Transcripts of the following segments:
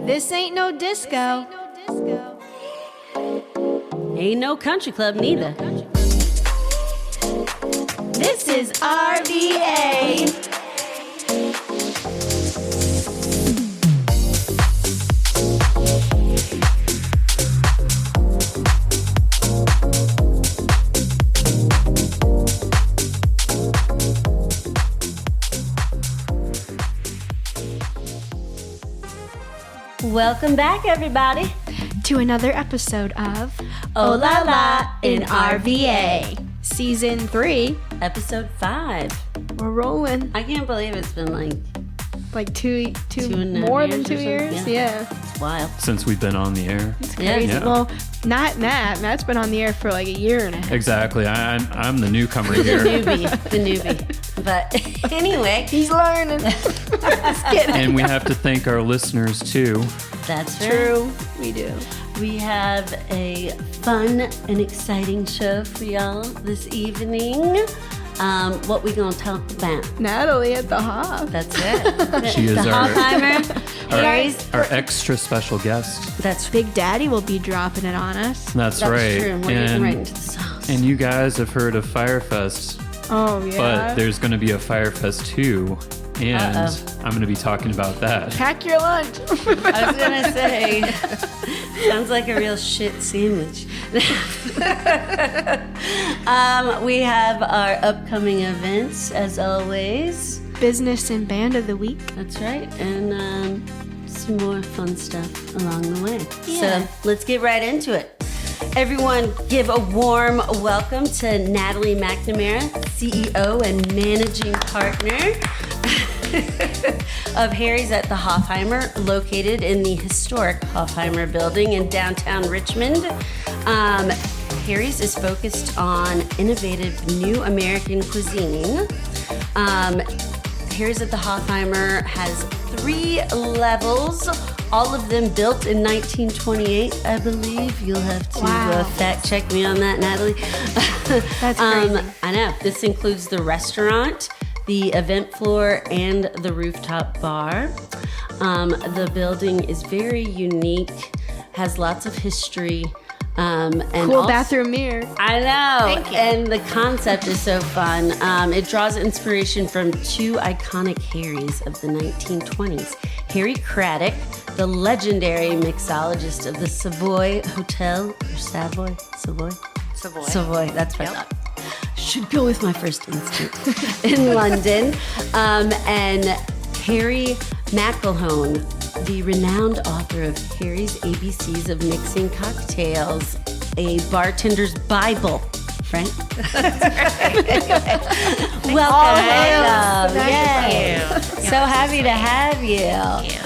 This ain't no disco. Ain't no country club neither. This is RVA. Welcome back, everybody, To another episode of Oh La La in RVA. Season 3. Episode 5. We're rolling. I can't believe it's been Like two and a half more years than or 2 something. years. Yeah. It's wild. Since we've been on the air. It's Yeah. crazy. Yeah. Well, not Matt. Matt's been on the air for like a year and a half. Exactly. I'm the newcomer here. The newbie. But anyway, He's learning. Just kidding. And we have to thank our listeners too. that's right. True. We do. We have a fun and exciting show for y'all this evening. What we gonna talk about? Natalie at the Hof. That's it. She is the our- Hofheimer. Harry's. Our extra special guest. That's Big Daddy will be dropping it on us. That's That's right. true. We're getting right into the sauce. And you guys have heard of Firefest, Oh, yeah. but there's going to be a Firefest 2, and I'm going to be talking about that. Pack your lunch. I was gonna say, sounds like a real shit sandwich. We have our upcoming events, as always. Business and Band of the Week. That's right, and some more fun stuff along the way. Yeah. So let's get right into it. Everyone, give a warm welcome to Natalie McNamara, CEO and managing partner of Harry's at the Hofheimer, located in the historic Hofheimer Building in downtown Richmond. Harry's is focused on innovative new American cuisine. Harry's at the Hofheimer has 3 levels, all of them built in 1928, I believe. You'll have to Wow. fact check me on that, Natalie. That's crazy. I know. This includes the restaurant, the event floor, and the rooftop bar. The building is very unique, has lots of history. And Cool also- bathroom mirror. I know. Thank you. And the concept is so fun. It draws inspiration from 2 iconic Harrys of the 1920s. Harry Craddock, the legendary mixologist of the Savoy Hotel, or Savoy? Savoy, that's what I thought. Should go with my first instinct. In London. And Harry McElhone, the renowned author of Harry's ABCs of Mixing Cocktails, a bartender's Bible. Frank? Welcome. Yay. So happy to have you.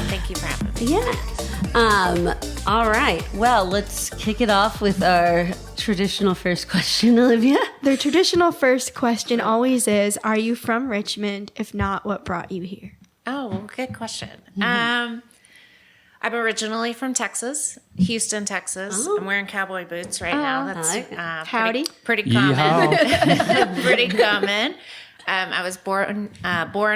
Thank you for having me. Yeah. All right. Well, let's kick it off with our traditional first question, Olivia. Their traditional first question always is, are you from Richmond? If not, what brought you here? Oh, good question. I'm originally from Texas, Houston, Texas. I'm wearing cowboy boots right now. That's Howdy. pretty common. Yeehaw. Pretty common. I was born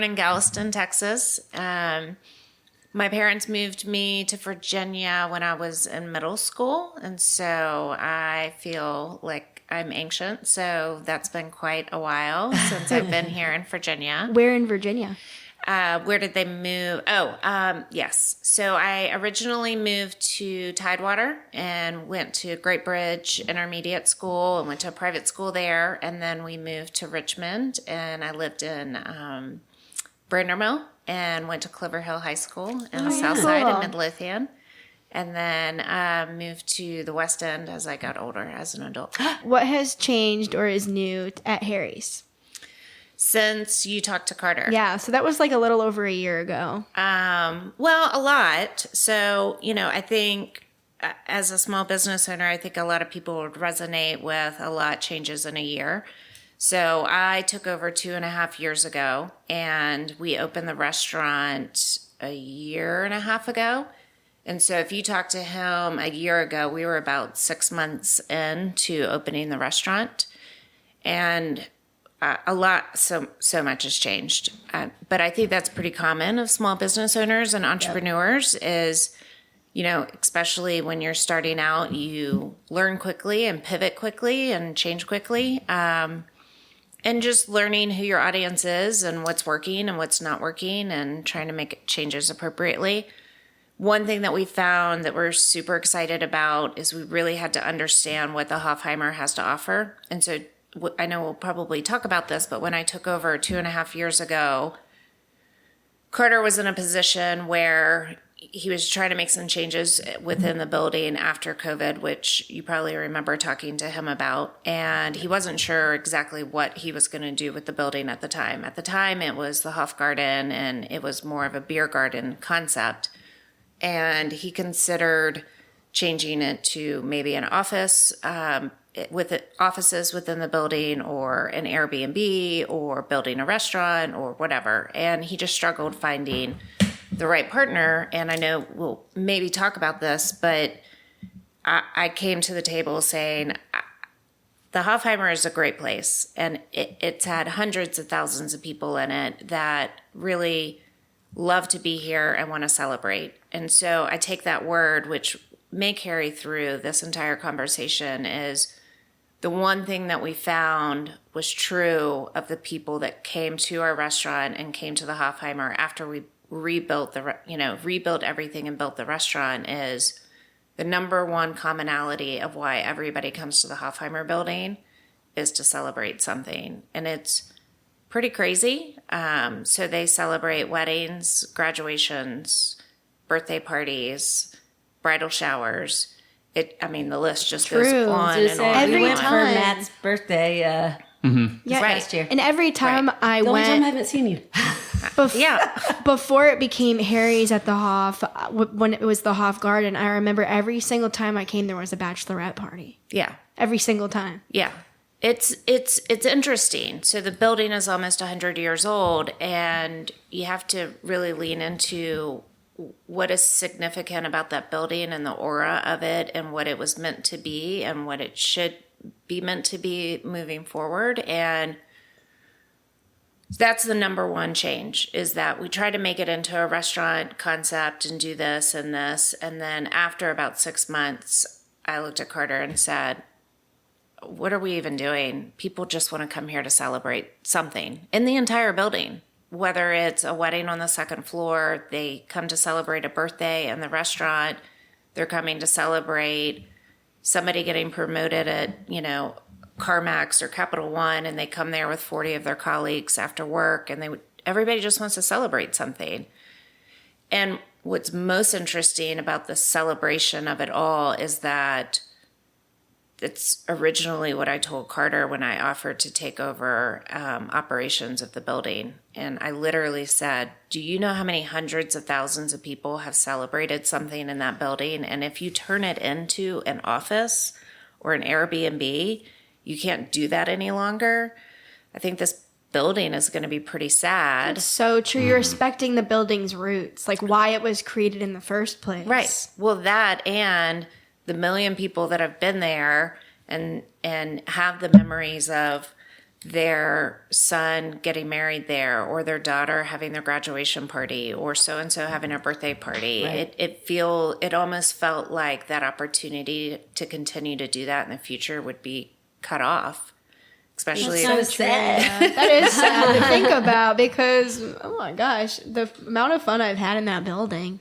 in Galveston, Texas. My parents moved me to Virginia when I was in middle school, and so I feel like I'm ancient. So that's been quite a while since I've been here in Virginia. Where in Virginia? Where did they move? Yes. So I originally moved to Tidewater and went to Great Bridge Intermediate School and went to a private school there. And then we moved to Richmond, and I lived in Brandermill and went to Clover Hill High School in the South Side Cool. in Midlothian. And then moved to the West End as I got older as an adult. What has changed or is new at Harry's? Since you talked to Carter. Yeah, so that was like a little over a year ago. Well, a lot. So, I think as a small business owner, I think a lot of people would resonate with a lot changes in a year. So I took over 2.5 years ago, and we opened the restaurant a year and a half ago. And so if you talked to him a year ago, we were about 6 months into opening the restaurant. And so much has changed. But I think that's pretty common of small business owners and entrepreneurs is especially when you're starting out, you learn quickly and pivot quickly and change quickly. And just learning who your audience is and what's working and what's not working and trying to make changes appropriately. One thing that we found that we're super excited about is we really had to understand what the Hofheimer has to offer. And so I know we'll probably talk about this, but when I took over 2.5 years ago, Carter was in a position where he was trying to make some changes within the building after COVID, which you probably remember talking to him about. And he wasn't sure exactly what he was going to do with the building at the time. At the time, it was the Hof Garden, and it was more of a beer garden concept. And he considered changing it to maybe an office with offices within the building, or an Airbnb, or building a restaurant, or whatever. And he just struggled finding the right partner. And I know we'll maybe talk about this, but I came to the table saying the Hofheimer is a great place, and it's had hundreds of thousands of people in it that really love to be here and want to celebrate. And so I take that word, which may carry through this entire conversation, is the one thing that we found was true of the people that came to our restaurant and came to the Hofheimer after we rebuilt everything and built the restaurant, is the number one commonality of why everybody comes to the Hofheimer Building is to celebrate something. And it's pretty crazy. So they celebrate weddings, graduations, birthday parties, bridal showers. The list just goes on and on. Every we went time. for Matt's birthday last year. And every time I The only went, time I haven't seen you. before it became Harry's at the Hof, when it was the Hof Garden, I remember every single time I came, there was a bachelorette party. Yeah. Every single time. Yeah. It's interesting. So the building is almost 100 years old, and you have to really lean into what is significant about that building and the aura of it and what it was meant to be and what it should be meant to be moving forward. And that's the number one change, is that we try to make it into a restaurant concept and do this and this. And then after about 6 months, I looked at Carter and said, what are we even doing? People just want to come here to celebrate something in the entire building. Whether it's a wedding on the second floor, they come to celebrate a birthday in the restaurant, they're coming to celebrate somebody getting promoted at, CarMax or Capital One, and they come there with 40 of their colleagues after work, and everybody just wants to celebrate something. And what's most interesting about the celebration of it all is that it's originally what I told Carter when I offered to take over operations of the building. And I literally said, do you know how many hundreds of thousands of people have celebrated something in that building? And if you turn it into an office or an Airbnb, you can't do that any longer. I think this building is going to be pretty sad. It's so true. You're respecting the building's roots, like why it was created in the first place. Right. Well, that and the million people that have been there and have the memories of their son getting married there, or their daughter having their graduation party, or so-and-so having a birthday party. Right. It almost felt like that opportunity to continue to do that in the future would be cut off. Especially That's so sad. That is sad to think about, because, oh my gosh, the amount of fun I've had in that building.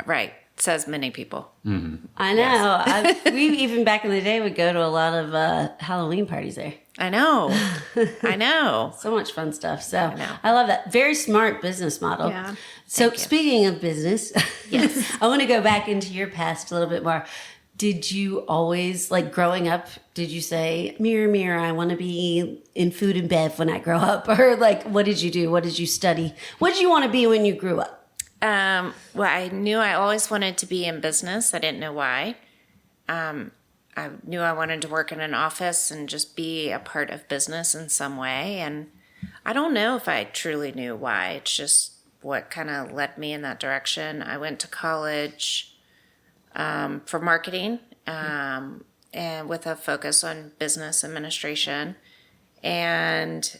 Right. Says many people. Mm-hmm. I know. Yes. We even back in the day would go to a lot of Halloween parties there. I know. I know. So much fun stuff. So I love that. Very smart business model. Yeah. So speaking of business, yes, I want to go back into your past a little bit more. Did you always, like growing up, did you say, mirror, mirror, I want to be in food and bev when I grow up? Or like, what did you do? What did you study? What did you want to be when you grew up? Well, I knew I always wanted to be in business. I didn't know why. I knew I wanted to work in an office and just be a part of business in some way. And I don't know if I truly knew why. It's just what kind of led me in that direction. I went to college for marketing and with a focus on business administration. And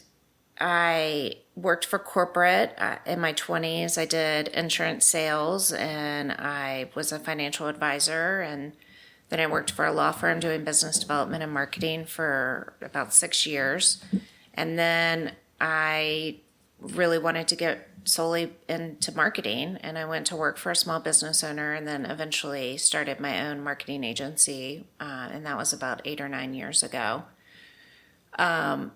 I worked for corporate in my 20s. I did insurance sales and I was a financial advisor. And then I worked for a law firm doing business development and marketing for about 6 years. And then I really wanted to get solely into marketing, and I went to work for a small business owner and then eventually started my own marketing agency. And that was about 8 or 9 years ago. And,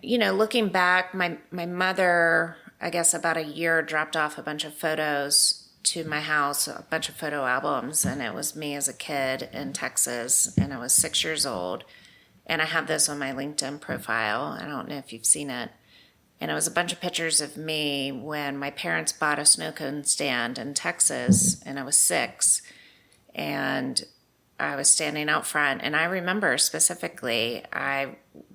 looking back, my mother, I guess about a year, dropped off a bunch of photos to my house, a bunch of photo albums, and it was me as a kid in Texas, and I was 6 years old. And I have this on my LinkedIn profile. I don't know if you've seen it. And it was a bunch of pictures of me when my parents bought a snow cone stand in Texas, and I was 6. And I was standing out front, and I remember specifically,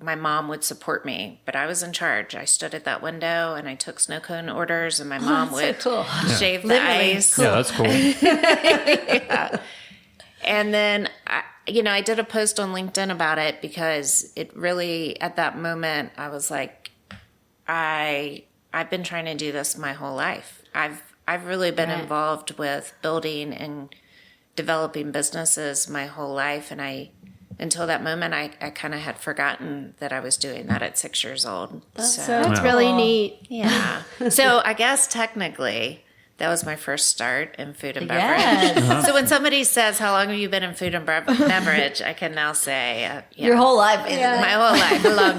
my mom would support me, but I was in charge. I stood at that window and I took snow cone orders, and my mom would shave the ice. Yeah, that's cool. Yeah. And then, I did a post on LinkedIn about it because it really, at that moment, I was like, I've been trying to do this my whole life. I've really been involved with building and developing businesses my whole life, and until that moment, I kind of had forgotten that I was doing that at 6 years old. That's really neat. Yeah. So I guess technically that was my first start in food and beverage. Yes. So when somebody says, "How long have you been in food and beverage?" I can now say, Your whole life. my whole life, a long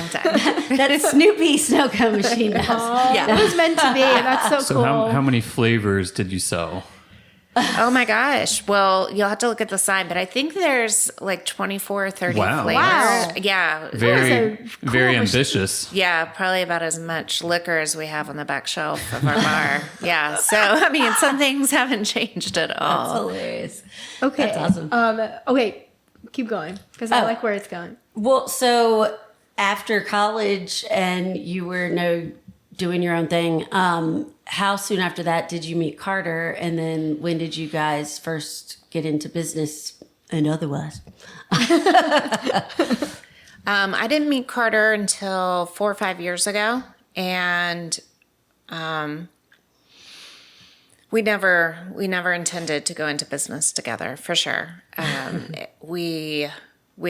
time. That Snoopy snow cone machine does. It was meant to be. That's so So cool. how many flavors did you sell? Oh my gosh. Well, you'll have to look at the sign, but I think there's like 24 or 30 Wow. flavors. Wow. Yeah. Very, Those are very cool. ambitious. Yeah, probably about as much liquor as we have on the back shelf of our bar. Yeah. So, I mean, some things haven't changed at That's all. hilarious. Okay. That's awesome. Okay, keep going because I like where it's going. Well, so after college and you were doing your own thing, how soon after that did you meet Carter? And then when did you guys first get into business and otherwise? I didn't meet Carter until 4 or 5 years ago. And we never intended to go into business together, for sure. We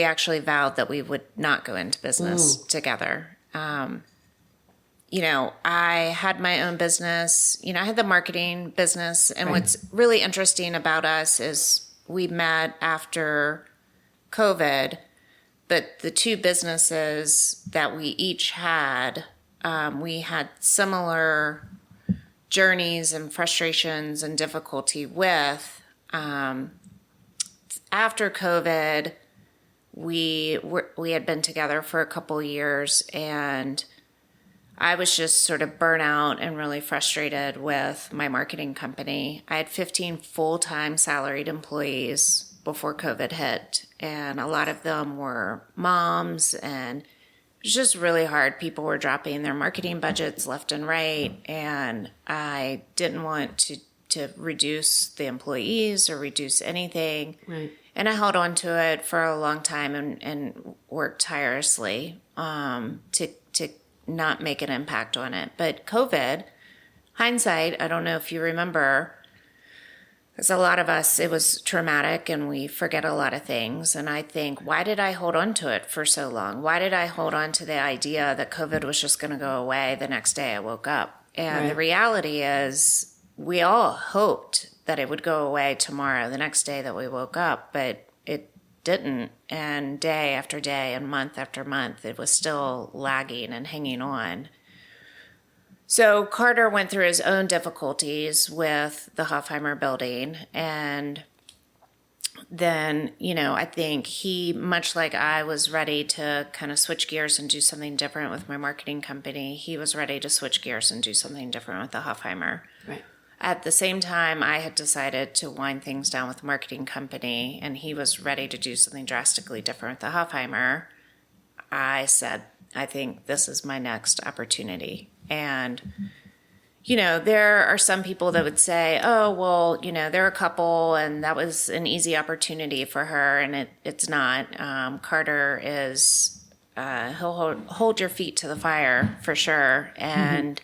actually vowed that we would not go into business together. I had my own business. I had the marketing business. And what's really interesting about us is we met after COVID, but the two businesses that we each had, we had similar journeys and frustrations and difficulty with. After COVID, we had been together for a couple years, and I was just sort of burnt out and really frustrated with my marketing company. I had 15 full-time salaried employees before COVID hit, and a lot of them were moms, and it was just really hard. People were dropping their marketing budgets left and right, and I didn't want to reduce the employees or reduce anything. Right. And I held on to it for a long time and worked tirelessly to not make an impact on it. But COVID, hindsight, I don't know if you remember, because a lot of us, it was traumatic and we forget a lot of things. And I think, why did I hold on to it for so long? Why did I hold on to the idea that COVID was just going to go away the next day I woke up? And the reality is, we all hoped that it would go away tomorrow, the next day that we woke up, but it didn't. And day after day and month after month, it was still lagging and hanging on. So Carter went through his own difficulties with the Hofheimer Building. And then, I think he, much like I was ready to kind of switch gears and do something different with my marketing company, he was ready to switch gears and do something different with the Hofheimer. Right. At the same time, I had decided to wind things down with the marketing company, and he was ready to do something drastically different with the Hofheimer. I said, I think this is my next opportunity. And, there are some people that would say, oh, well, they're a couple, and that was an easy opportunity for her, and it's not. Carter is he'll hold your feet to the fire for sure. And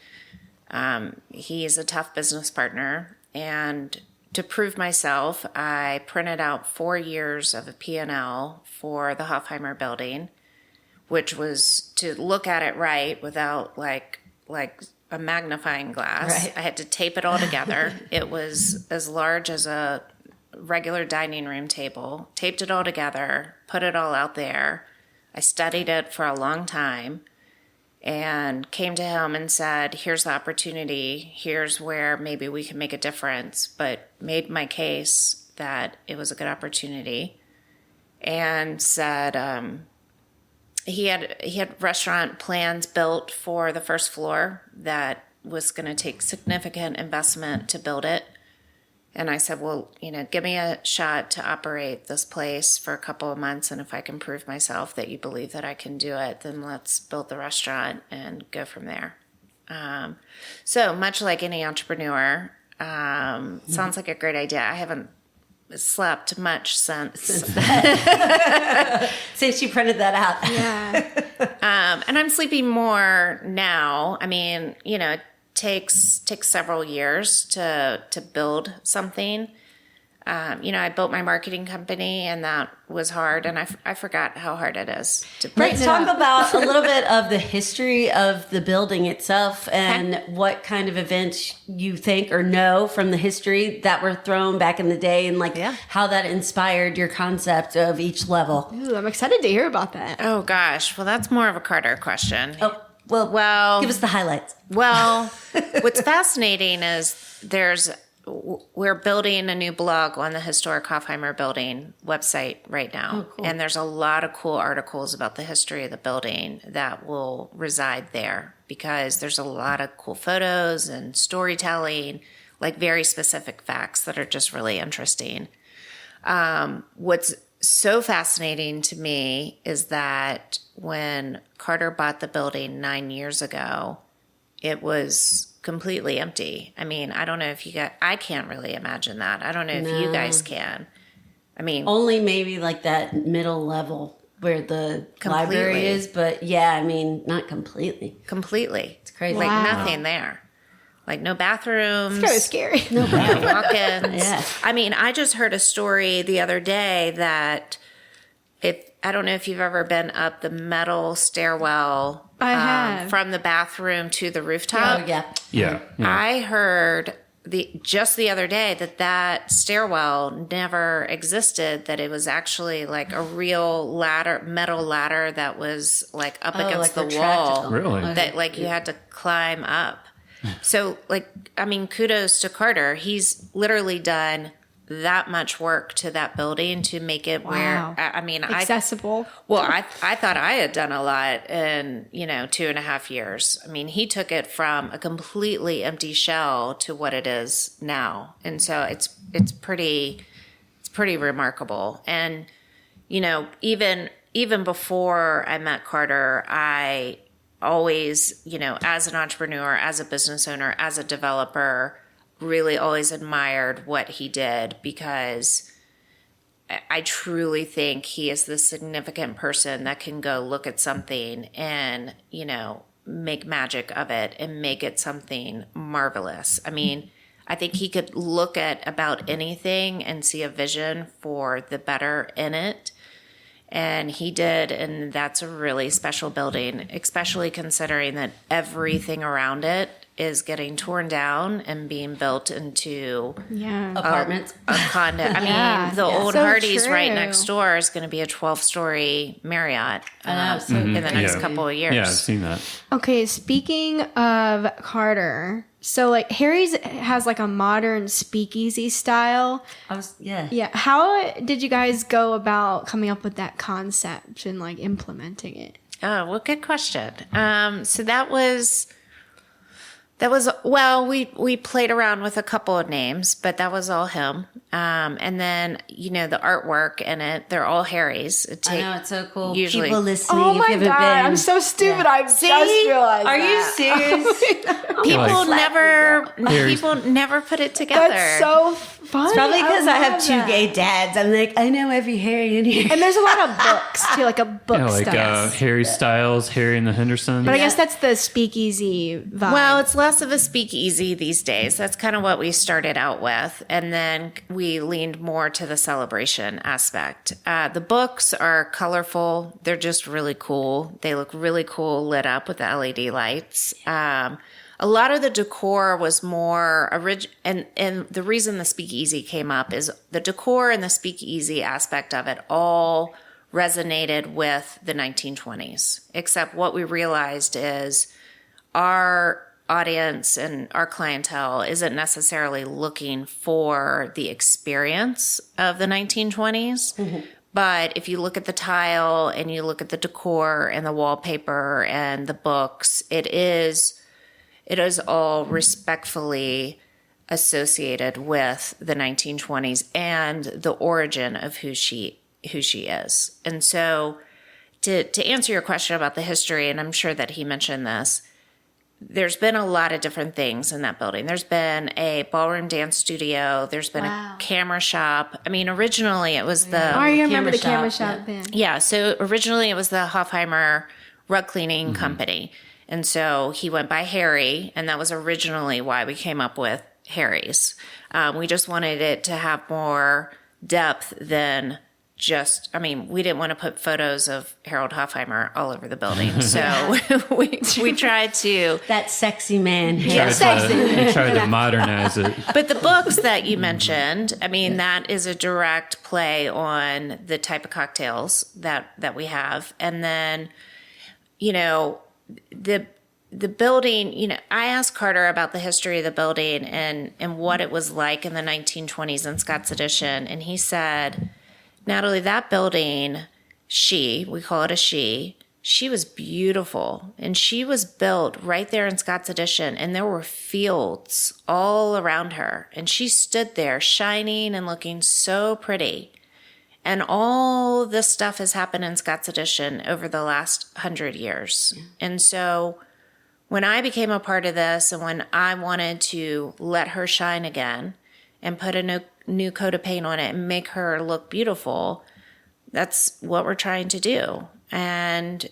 he's a tough business partner. And to prove myself, I printed out 4 years of a P&L for the Hofheimer Building, which was to look at it right without like a magnifying glass. Right. I had to tape it all together. It was as large as a regular dining room table, taped it all together, put it all out there. I studied it for a long time and came to him and said, here's the opportunity. Here's where maybe we can make a difference, but made my case that it was a good opportunity and said he had restaurant plans built for the first floor that was going to take significant investment to build it. And I said, well, give me a shot to operate this place for a couple of months. And if I can prove myself that you believe that I can do it, then let's build the restaurant and go from there. So much like any entrepreneur, sounds like a great idea. I haven't slept much since Since you printed that out. Yeah. and I'm sleeping more now. I mean, it takes several years to build something. I built my marketing company, and that was hard, and I forgot how hard it is to build. Let's talk about a little bit of the history of the building itself and what kind of events you think or know from the history that were thrown back in the day, and how that inspired your concept of each level. Ooh, I'm excited to hear about that. Oh gosh, well that's more of a Carter question. Oh, well, give us the highlights. Well, what's fascinating is we're building a new blog on the historic Hofheimer Building website right now. Oh, cool. And there's a lot of cool articles about the history of the building that will reside there because there's a lot of cool photos and storytelling, like very specific facts that are just really interesting. What's so fascinating to me is that when Carter bought the building 9 years ago, it was completely empty. I mean, I don't know if I can't really imagine that. I don't know if you guys can. I mean, only maybe like that middle level where the library is, but not completely. Completely. It's crazy. Like nothing there. Like no bathrooms. It's kind of scary. No walk-ins. Yeah. I mean, I just heard a story the other day that I don't know if you've ever been up the metal stairwell I have. from the bathroom to the rooftop. Oh, yeah. Yeah. I heard just the other day that stairwell never existed, that it was actually like a real metal ladder that was like up against like the wall. retractable. Really? That like you had to climb up. So kudos to Carter. He's literally done that much work to that building to make it where, accessible. I thought I had done a lot in, 2.5 years. I mean, he took it from a completely empty shell to what it is now. And so it's pretty remarkable. And, even before I met Carter, I always, as an entrepreneur, as a business owner, as a developer, really always admired what he did because I truly think he is the significant person that can go look at something and, make magic of it and make it something marvelous. I mean, I think he could look at about anything and see a vision for the better in it. And he did, and that's a really special building, especially considering that everything around it is getting torn down and being built into Apartments. a condo. I mean, the old So Hardee's right true. next door is going to be a 12-story Marriott in the next couple of years. Yeah, I've seen that. Okay, speaking of Carter, so like Harry's has like a modern speakeasy style. Yeah. How did you guys go about coming up with that concept and like implementing it? Oh, well, good question. So that was well, we played around with a couple of names, but that was all him. And then, the artwork in it, they're all Harry's. I know, it's so cool. Usually, people listening. Oh my if you God, haven't been, I'm so stupid. I just realized Are you that. serious? People never put it together. That's so funny. It's probably because I have love 2 that. gay dads. I'm like, I know every Harry in here. And there's a lot of books too, like a book like stuff. Harry Styles, Harry and the Hendersons. But I guess that's the speakeasy vibe. Well, it's less of a speakeasy these days. That's kind of what we started out with. And then we leaned more to the celebration aspect. The books are colorful. They're just really cool. They look really cool lit up with the LED lights. A lot of the decor was more original. And the reason the speakeasy came up is the decor and the speakeasy aspect of it all resonated with the 1920s. Except what we realized is our audience and our clientele isn't necessarily looking for the experience of the 1920s. Mm-hmm. But if you look at the tile and you look at the decor and the wallpaper and the books, it is all respectfully associated with the 1920s and the origin of who she is. And so to answer your question about the history, and I'm sure that he mentioned this, there's been a lot of different things in that building. There's been a ballroom dance studio. There's been a camera shop. I mean, originally it was the... Oh, you remember the camera shop then? Yeah, so originally it was the Hofheimer rug cleaning company. And so he went by Harry, and that was originally why we came up with Harry's. We just wanted it to have more depth than just, we didn't want to put photos of Harold Hofheimer all over the building. So we tried to... That sexy man. We tried to modernize it. But the books that you mentioned, that is a direct play on the type of cocktails that we have. And then, the building, I asked Carter about the history of the building and what it was like in the 1920s in Scott's Addition. And he said, Natalie, that building, we call it a she was beautiful. And she was built right there in Scott's Addition. And there were fields all around her. And she stood there shining and looking so pretty. And all this stuff has happened in Scott's Addition over the last 100 years. Yeah. And so when I became a part of this and when I wanted to let her shine again and put a new coat of paint on it and make her look beautiful, that's what we're trying to do. And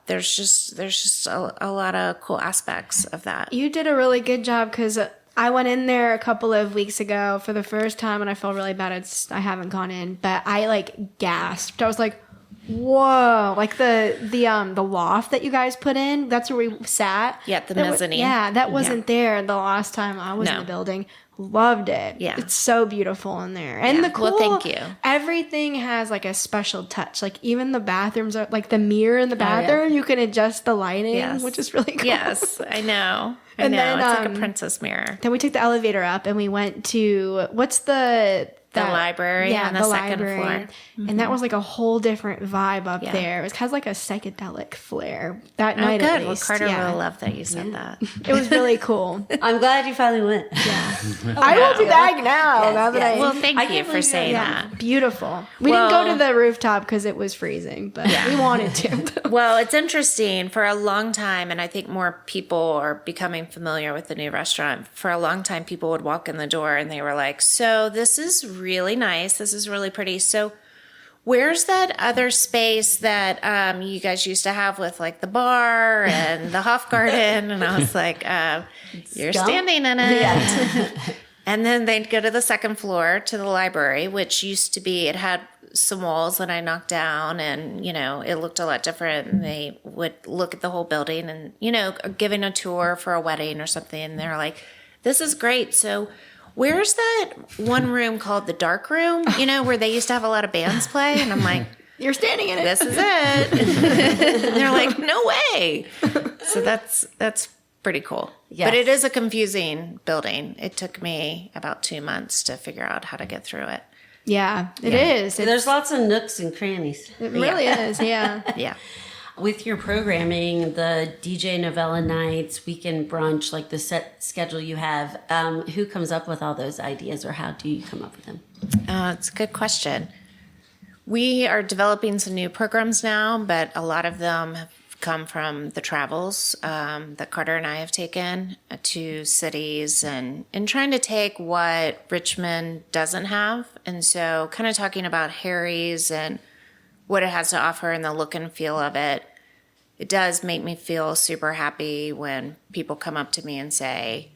there's just a lot of cool aspects of that. You did a really good job because I went in there a couple of weeks ago for the first time and I felt really bad. I haven't gone in, but I gasped. I was like, whoa, like the loft that you guys put in, that's where we sat. Yeah, the mezzanine. That wasn't there the last time I was in the building. Loved it. Yeah. It's so beautiful in there. And the cool, well, thank you. Everything has a special touch. Even the bathrooms are the mirror in the bathroom, you can adjust the lighting, which is really cool. Yes, I know. Then, it's like a princess mirror. Then we took the elevator up and we went to, what's the library on the second floor. Mm-hmm. And that was a whole different vibe up there. It has a psychedelic flair that night good. at least. Well, Carter will love that you said that. It was really cool. I'm glad you finally went. Yeah. I will be back now. Well, thank you for saying that. Beautiful. We didn't go to the rooftop because it was freezing, but we wanted to. Well, it's interesting. For a long time, and I think more people are becoming familiar with the new restaurant, for a long time people would walk in the door and they were like, so this is really nice. This is really pretty. So where's that other space that you guys used to have with the bar and the Hofgarten? And I was like, you're standing in it. Yeah. And then they'd go to the second floor to the library, which used to be, it had some walls that I knocked down and, it looked a lot different. And they would look at the whole building and, giving a tour for a wedding or something. And they're like, this is great. So where's that one room called the dark room, where they used to have a lot of bands play? And I'm like, you're standing in it. This is it. And they're like, no way. So that's pretty cool. Yes. But it is a confusing building. It took me about 2 months to figure out how to get through it. Yeah, it is. There's lots of nooks and crannies. It really is, yeah. Yeah. With your programming, the DJ Novella nights, weekend brunch, like the set schedule you have, who comes up with all those ideas, or how do you come up with them? It's a good question. We are developing some new programs now, but a lot of them have come from the travels that Carter and I have taken to cities and trying to take what Richmond doesn't have. And so kind of talking about Harry's and what it has to offer and the look and feel of it. It does make me feel super happy when people come up to me and say,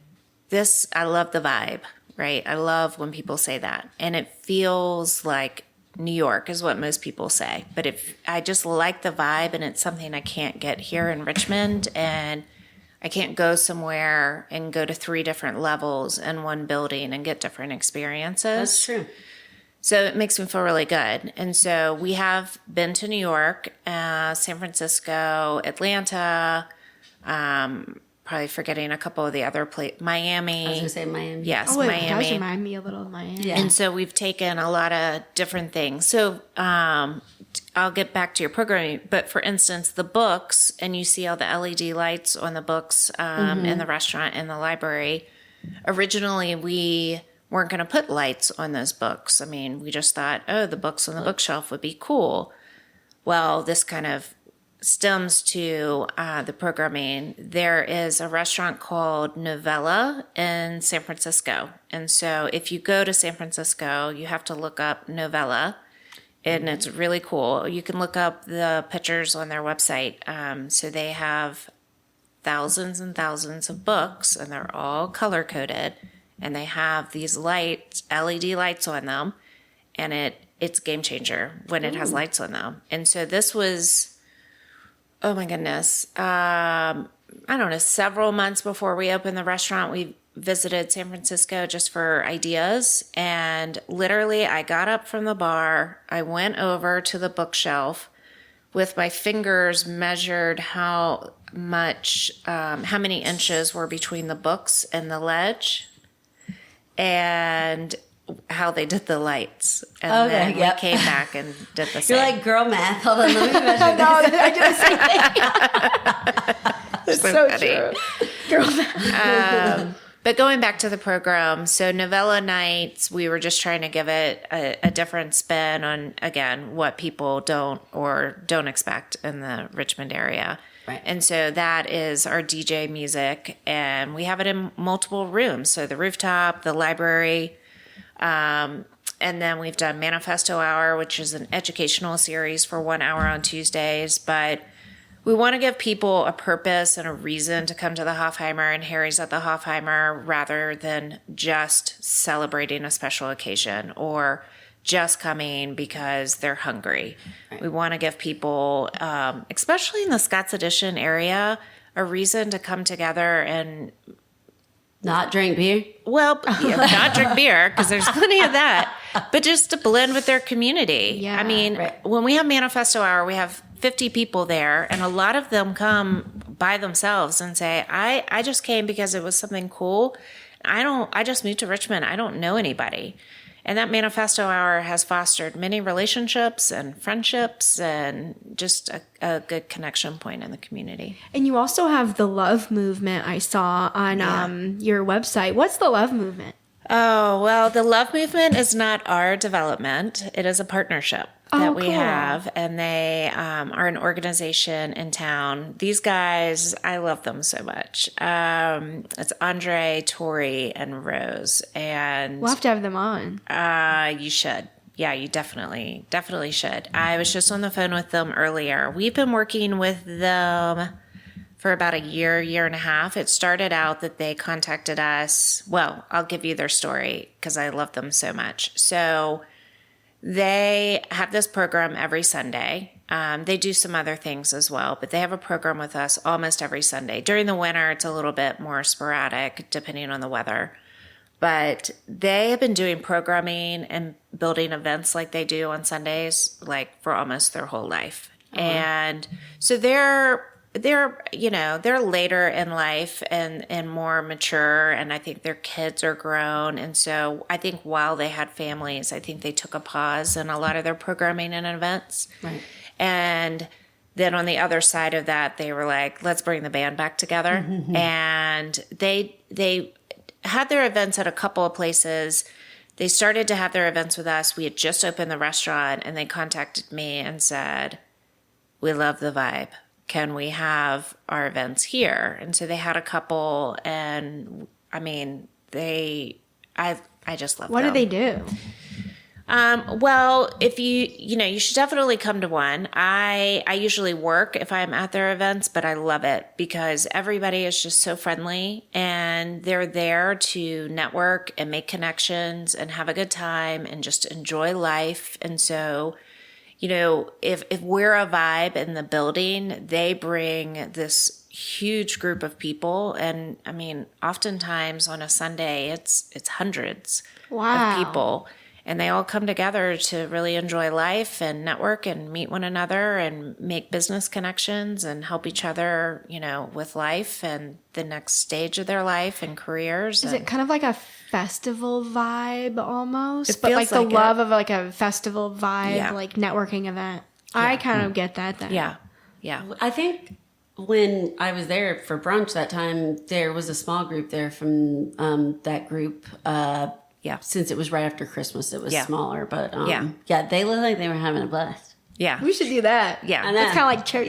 I love the vibe, right? I love when people say that. And it feels like New York is what most people say. But if I just like the vibe and it's something I can't get here in Richmond, and I can't go somewhere and go to 3 different levels in one building and get different experiences. That's true. So it makes me feel really good. And so we have been to New York, San Francisco, Atlanta, probably forgetting a couple of the other places, Miami. I was going to say Miami. Yes, Miami. Miami. It does remind me a little of Miami. Yeah. And so we've taken a lot of different things. So I'll get back to your programming. But for instance, the books, and you see all the LED lights on the books in the restaurant and the library. Originally, we weren't going to put lights on those books. I mean, we just thought, the books on the bookshelf would be cool. Well, this kind of stems to the programming. There is a restaurant called Novella in San Francisco. And so if you go to San Francisco, you have to look up Novella, and it's really cool. You can look up the pictures on their website. So they have thousands and thousands of books, and they're all color-coded. And they have these lights, LED lights on them, and it's a game changer when it has lights on them. And so this was, oh my goodness, I don't know, several months before we opened the restaurant, we visited San Francisco just for ideas. And literally, I got up from the bar, I went over to the bookshelf with my fingers, measured how many inches were between the books and the ledge, and how they did the lights. And then we came back and did the same. You're like, girl math. Hold on, let me measure this. I did the same thing. It's so funny. true. Girl math. But going back to the program, so Novella nights, we were just trying to give it a different spin on, again, what people don't expect in the Richmond area. Right. And so that is our DJ music, and we have it in multiple rooms. So the rooftop, the library, and then we've done Manifesto Hour, which is an educational series for 1 hour on Tuesdays. But we want to give people a purpose and a reason to come to the Hofheimer and Harry's at the Hofheimer, rather than just celebrating a special occasion or just coming because they're hungry. Right. We want to give people, especially in the Scott's Addition area, a reason to come together and not drink beer. Well, not drink beer, because there's plenty of that, but just to blend with their community. Yeah, I mean, when we have Manifesto Hour, we have 50 people there, and a lot of them come by themselves and say, I just came because it was something cool. I just moved to Richmond. I don't know anybody. And that Manifesto Hour has fostered many relationships and friendships and just a good connection point in the community. And you also have the Love Movement I saw on your website. What's the Love Movement? Oh, well, the Love Movement is not our development. It is a partnership that we have, and they are an organization in town. These guys, I love them so much. It's Andre, Tori, and Rose. And we'll have to have them on. You should. Yeah, you definitely should. I was just on the phone with them earlier. We've been working with them for about a year and a half. It started out that they contacted us. Well, I'll give you their story because I love them so much. So they have this program every Sunday. They do some other things as well, but they have a program with us almost every Sunday. During the winter, it's a little bit more sporadic depending on the weather. But they have been doing programming and building events like they do on Sundays, like for almost their whole life. Uh-huh. And so they're later in life and more mature, and I think their kids are grown. And so I think while they had families, I think they took a pause in a lot of their programming and events. Right. And then on the other side of that, they were like, let's bring the band back together. And they had their events at a couple of places. They started to have their events with us. We had just opened the restaurant, and they contacted me and said, we love the vibe. Can we have our events here? And so they had a couple, and I mean, I just love them. What do they do? Well, if you should definitely come to one. I usually work if I'm at their events, but I love it because everybody is just so friendly, and they're there to network and make connections and have a good time and just enjoy life. And so, if we're a vibe in the building, they bring this huge group of people. And I mean, oftentimes on a Sunday, it's hundreds of people. And they all come together to really enjoy life and network and meet one another and make business connections and help each other, with life and the next stage of their life and careers. Is it kind of like a festival vibe almost? It but feels like the like love of like a festival vibe, Yeah. like networking event. I kind of get that then. Yeah. I think when I was there for brunch that time, there was a small group there from that group. Since it was right after Christmas, it was smaller. But they looked like they were having a blast. Yeah. We should do that. Yeah. It's kind of like church.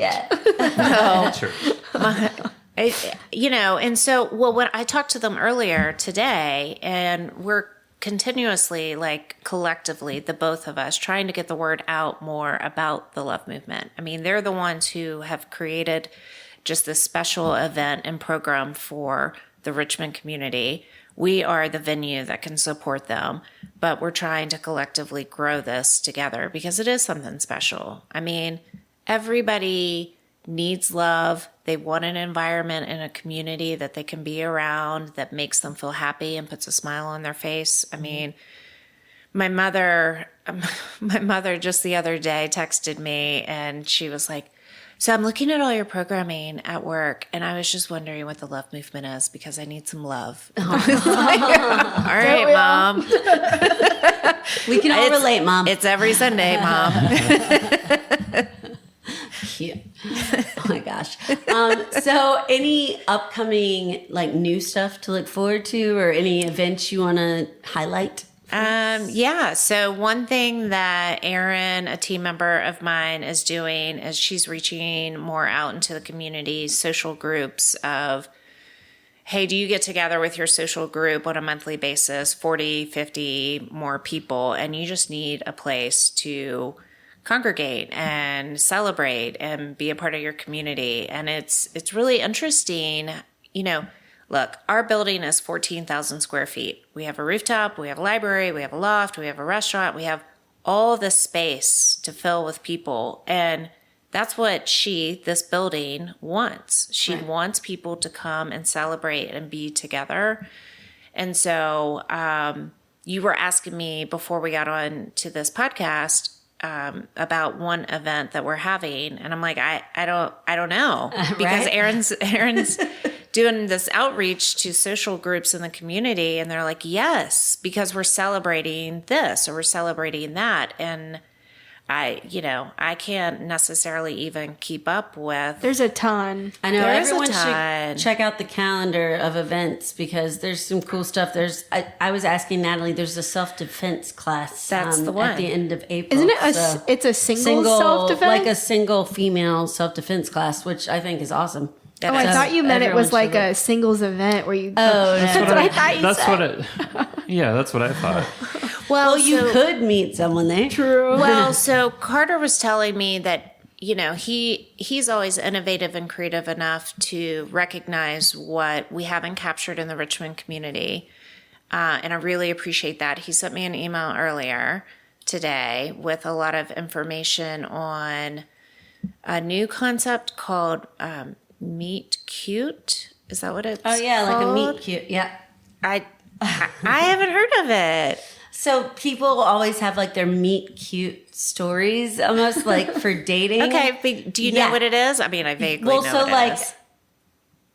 And so, when I talked to them earlier today, and we're continuously, like collectively, the both of us, trying to get the word out more about the love movement. I mean, they're the ones who have created just this special event and program for the Richmond community. We are the venue that can support them, but we're trying to collectively grow this together because it is something special. I mean, everybody needs love. They want an environment and a community that they can be around that makes them feel happy and puts a smile on their face. I mean, my mother just the other day texted me, and she was like, so I'm looking at all your programming at work, and I was just wondering what the love movement is because I need some love. All right, Mom. We can all relate, Mom. It's every Sunday, Mom. Cute. Oh my gosh. So any upcoming new stuff to look forward to, or any events you want to highlight? So one thing that Erin, a team member of mine, is doing is she's reaching more out into the community, social groups of, hey, do you get together with your social group on a monthly basis, 40, 50 more people, and you just need a place to congregate and celebrate and be a part of your community. And it's really interesting, Look, our building is 14,000 square feet. We have a rooftop, we have a library, we have a loft, we have a restaurant, we have all this space to fill with people. And that's what this building wants. She wants people to come and celebrate and be together. And so you were asking me before we got on to this podcast about one event that we're having. And I'm like, I don't know. Because Aaron's doing this outreach to social groups in the community, and they're like, yes, because we're celebrating this or we're celebrating that. And I can't necessarily even keep up with. There's a ton. I know everyone should check out the calendar of events because there's some cool stuff. I was asking Natalie, there's a self-defense class. That's the one at the end of April. Isn't it it's a single self-defense? Like a single female self-defense class, which I think is awesome. I thought you meant it was like a singles event where you. That's what I thought you said. That's what I thought. Well, you could meet someone there. True. Well, so Carter was telling me that, he's always innovative and creative enough to recognize what we haven't captured in the Richmond community. And I really appreciate that. He sent me an email earlier today with a lot of information on a new concept called Meet Cute. Is that what it's called? Oh, yeah, like a Meet Cute. Yeah. I haven't heard of it. So people always have their meet cute stories, almost like for dating. Okay, but do you know what it is? I mean, I vaguely know what it is.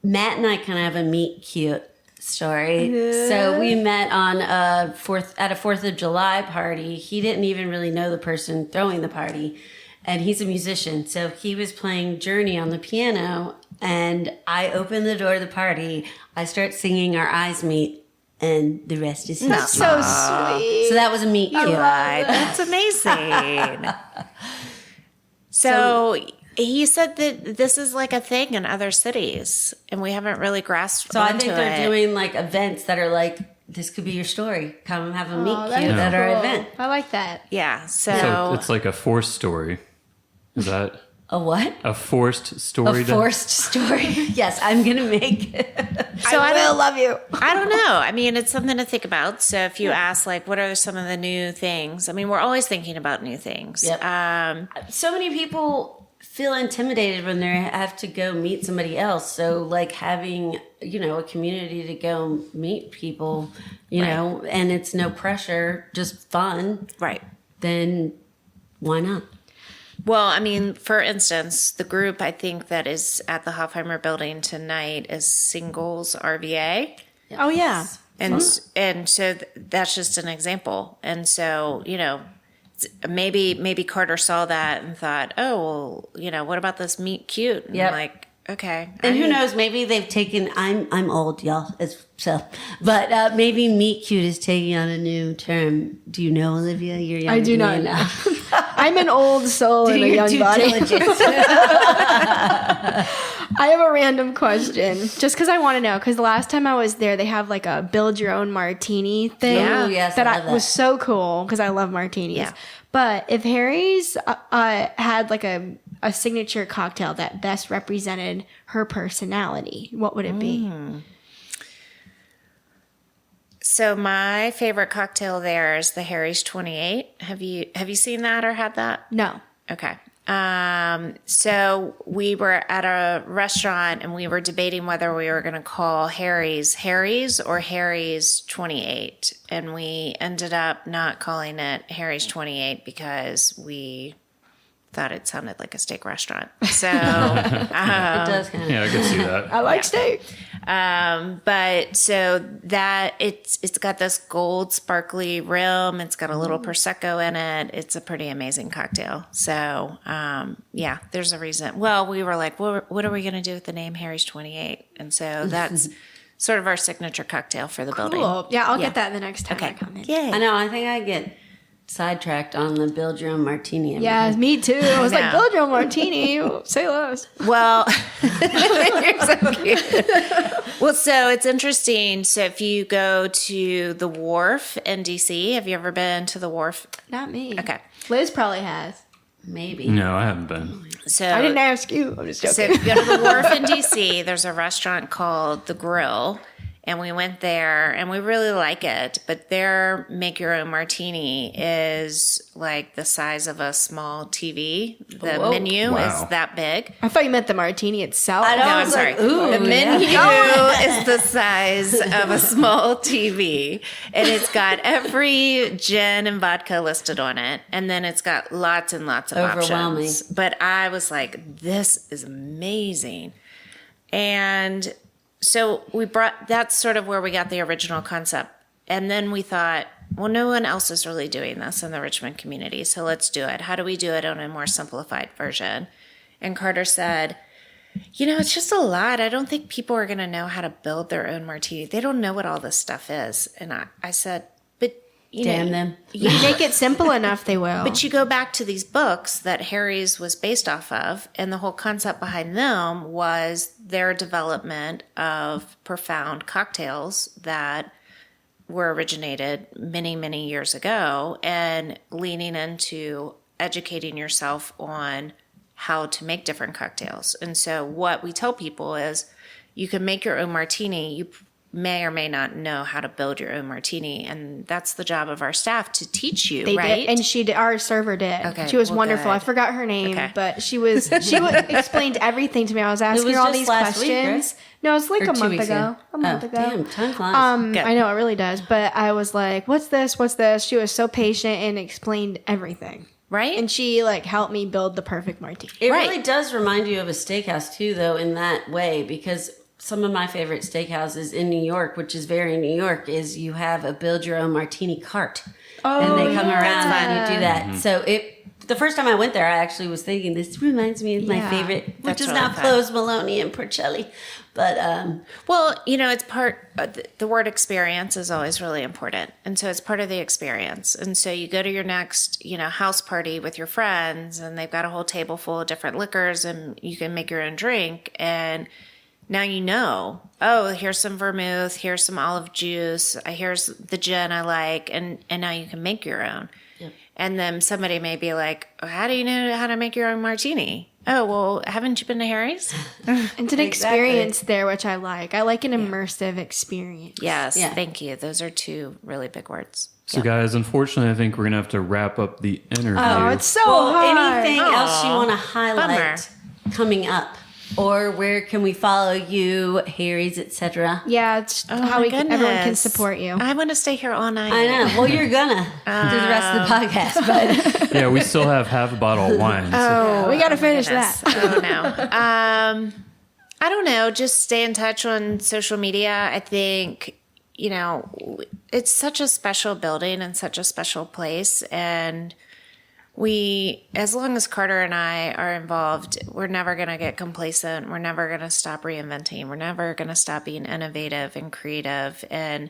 Matt and I kind of have a meet cute story. So we met on at a 4th of July party. He didn't even really know the person throwing the party. and he's a musician. So he was playing Journey on the piano, and I opened the door to the party. I start singing Our Eyes Meet, and the rest is history. That's so sweet. So that was a meet cute. That's amazing. So he said that this is like a thing in other cities, and we haven't really grasped So onto I think they're doing like events that are like, this could be your story. Come have a meet cute at our event. I like that. Yeah. So it's like a forced story. Is that A what? a forced story? A forced story. Yes, I'm going to make it. So I will love you. I don't know. I mean, it's something to think about. So if you ask, like, what are some of the new things? I mean, we're always thinking about new things. Yep. So many people feel intimidated when they have to go meet somebody else. So like having, a community to go meet people, and it's no pressure, just fun. Right. Then why not? Well, I mean, for instance, the group I think that is at the Hofheimer Building tonight is Singles RVA. Oh, yeah. And so that's just an example. And so, maybe Carter saw that and thought, oh, well, what about this meet cute? And Yep. I'm like, okay. And who knows, maybe they've taken, I'm old, y'all, but maybe meet cute is taking on a new term. Do you know, Olivia? You're younger I do than not me know. I'm an old soul in a young body. I have a random question, just because I want to know. Because the last time I was there, they have like a build your own martini thing. Oh, yes, that I love that. was so cool because I love martinis. Yeah. But if Harry's had like a signature cocktail that best represented her personality, what would it be? So my favorite cocktail there is the Harry's 28. Have you seen that or had that? No. Okay. So we were at a restaurant and we were debating whether we were going to call Harry's or Harry's 28. And we ended up not calling it Harry's 28 because we thought it sounded like a steak restaurant. So, It does kind of. Yeah, I could see that. I like steak. but so that it's got this gold sparkly rim. It's got a little Prosecco in it. It's a pretty amazing cocktail. So, yeah, there's a reason. Well, we were like, what are we going to do with the name Harry's 28? And so that's sort of our signature cocktail for the building. Cool. Yeah, I'll get that the next time I come in. Yay. I know, I think I get sidetracked on the build your own martini. Yeah, me too. I was like, know. build your own martini. Say less. Well, you're so cute. Well, so it's interesting. So if you go to the Wharf in DC, have you ever been to the Wharf? Not me. Okay. Liz probably has. Maybe. No, I haven't been. So I didn't ask you. I'm just joking. So if you go to the Wharf in DC, there's a restaurant called The Grill. And we went there and we really like it. But their make your own martini is like the size of a small TV. The menu is that big. I thought you meant the martini itself. I know. No, I I'm was sorry. like, ooh, The menu yeah. is the size of a small TV. And it's got every gin and vodka listed on it. And then it's got lots and lots of Overwhelming. options. But I was like, this is amazing. And so that's sort of where we got the original concept. And then we thought, well, no one else is really doing this in the Richmond community. So let's do it. How do we do it on a more simplified version? And Carter said, it's just a lot. I don't think people are going to know how to build their own martini. They don't know what all this stuff is. And I said, but Damn them. You make it simple enough, they will. But you go back to these books that Harry's was based off of, and the whole concept behind them was their development of profound cocktails that were originated many, many years ago, and leaning into educating yourself on how to make different cocktails. And so what we tell people is you can make your own martini. You may or may not know how to build your own martini, and that's the job of our staff to teach you, they right? did, and our server did. Okay, she was well, wonderful. good. I forgot her name, Okay. but she explained everything to me. I was asking was her all just these last week, questions. right? No, it's like Or a 2 month weeks ago. A month ago. Damn, time flies. Good. I know it really does, but I was like, "What's this? What's this?" She was so patient and explained everything. Right? And she helped me build the perfect martini. It Right. really does remind you of a steakhouse too, though, in that way, because some of my favorite steakhouses in New York, which is very New York, is you have a build your own martini cart. Oh, and they come yeah. around and you do that. So The first time I went there, I actually was thinking, this reminds me of my favorite, which is now closed, Maloney and Porcelli. But, well, it's part, the word experience is always really important. And so it's part of the experience. And so you go to your next, house party with your friends, and they've got a whole table full of different liquors, and you can make your own drink. And now oh, here's some vermouth, here's some olive juice, here's the gin I like, and now you can make your own. Yep. And then somebody may be like, how do you know how to make your own martini? Oh, well, haven't you been to Harry's? It's an experience there, which I like. I like an immersive experience. Yes, thank you. Those are two really big words. So, guys, unfortunately, I think we're going to have to wrap up the interview. Oh, it's so hard. Anything else you want to highlight coming up? Or where can we follow you, Harry's, etc.? Yeah, it's how everyone can support you. I want to stay here all night. I know. Well, you're gonna through the rest of the podcast, but yeah, we still have half a bottle of wine. So. We got to finish that. Oh no. I don't know. Just stay in touch on social media. I think it's such a special building and such a special place, and as long as Carter and I are involved, we're never going to get complacent. We're never going to stop reinventing. We're never going to stop being innovative and creative and